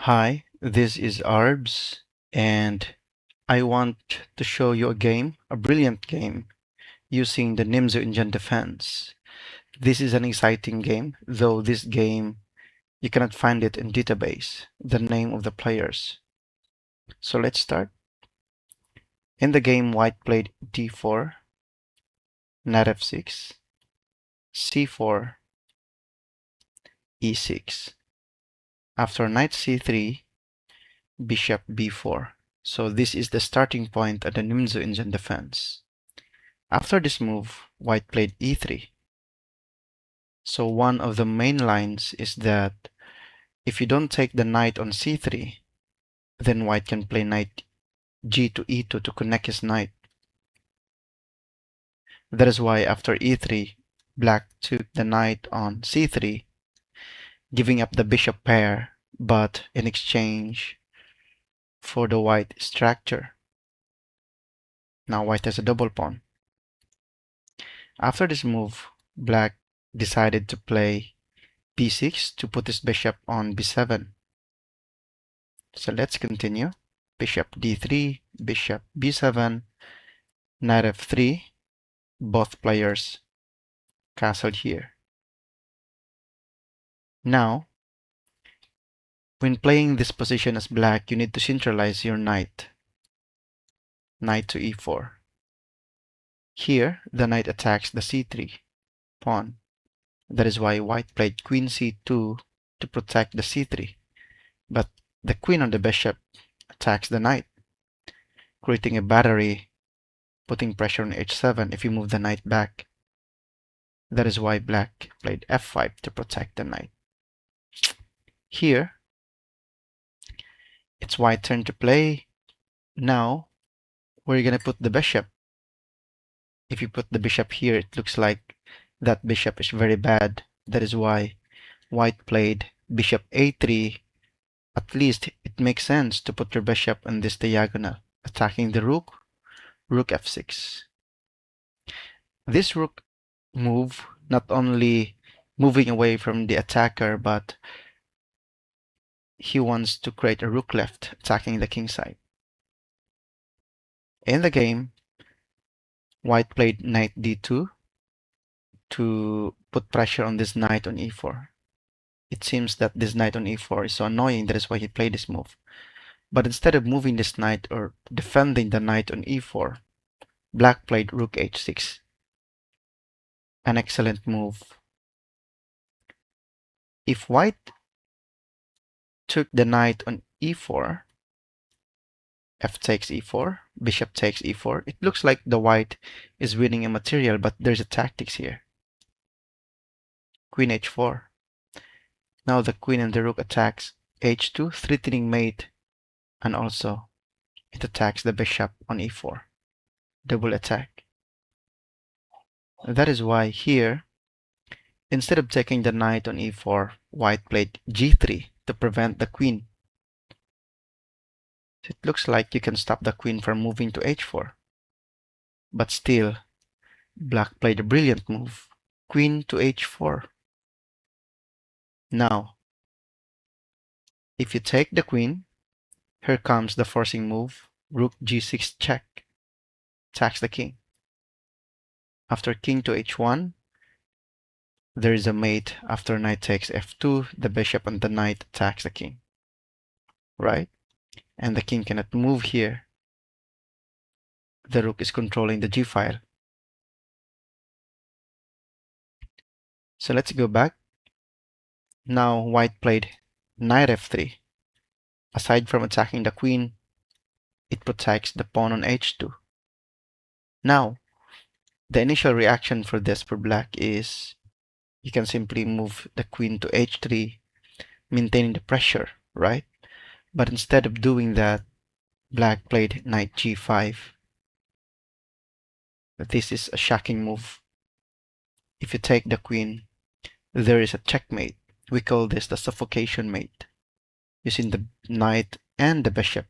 Hi, this is Arbz, and I want to show you a game, a brilliant game, using the Nimzo-Indian Defense. This is an exciting game, though this game, you cannot find it in database, the name of the players. So let's start. In the game, white played d4, knight f6, c4, e6. After knight c3, bishop b4. So this is the starting point at the Nimzo-Indian Defense. After this move, white played e3. So one of the main lines is that if you don't take the knight on c3, then white can play knight g to e2 to connect his knight. That is why after e3, black took the knight on c3, giving up the bishop pair, but in exchange for the white structure. Now white has a double pawn. After this move, black decided to play b6 to put his bishop on b7. So let's continue. Bishop d3, bishop b7, knight f3. Both players castled here. Now, when playing this position as black, you need to centralize your knight. Knight to e4. Here, the knight attacks the c3 pawn. That is why white played queen c2 to protect the c3. But the queen on the bishop attacks the knight, creating a battery, putting pressure on h7 if you move the knight back. That is why black played f5 to protect the knight. Here, it's white turn to play. Now, where are you going to put the bishop? If you put the bishop here, it looks like that bishop is very bad. That is why white played bishop a3. At least it makes sense to put your bishop on this diagonal, attacking the rook, rook f6. This rook move, not only moving away from the attacker, but he wants to create a rook left, attacking the king side. In the game, white played knight d2 to put pressure on this knight on e4. It seems that this knight on e4 is so annoying, that is why he played this move. But instead of moving this knight or defending the knight on e4, black played rook h6. An excellent move. If white took the knight on e4, f takes e4, bishop takes e4, it looks like the white is winning a material, but there's a tactics here. Queen h4. Now the queen and the rook attacks h2, threatening mate, and also it attacks the bishop on e4. Double attack. That is why here, instead of taking the knight on e4, white played g3 to prevent the queen. It looks like you can stop the queen from moving to h4. But still, black played a brilliant move. Queen to h4. Now, if you take the queen, here comes the forcing move, rook g6 check, attacks the king. After king to h1, there is a mate. After knight takes f2, the bishop and the knight attacks the king. Right? And the king cannot move here. The rook is controlling the g file. So let's go back. Now white played knight f3. Aside from attacking the queen, it protects the pawn on h2. Now, the initial reaction for this for black is you can simply move the queen to h3, maintaining the pressure, right? But instead of doing that, black played knight g5. This is a shocking move. If you take the queen, there is a checkmate. We call this the suffocation mate, using the knight and the bishop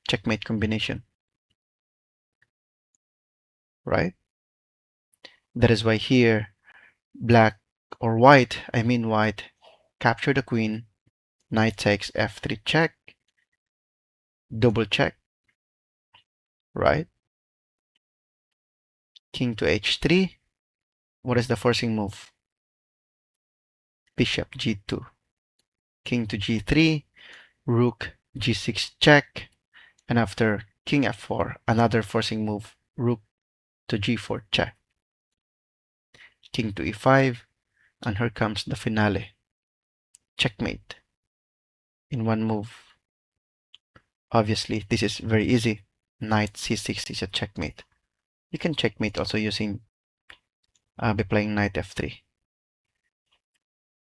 checkmate combination, right? That is why here black or white, I mean white, capture the queen, Knight takes f3 check, double check, right? King to h3. What is the forcing move? Bishop g2. King to g3, rook g6 check, and after king f4, another forcing move, rook to g4 check. King to e5, and here comes the finale. Checkmate in one move. Obviously, this is very easy. Knight c6 is a checkmate. You can checkmate also using by playing knight f3.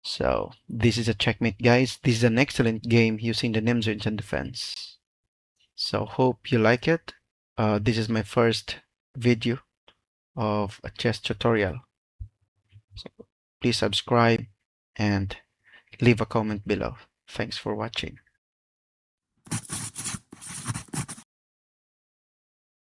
So this is a checkmate, guys. This is an excellent game using the Nimzo-Indian Defense. So hope you like it. This is my first video of a chess tutorial. So please subscribe and leave a comment below. Thanks for watching.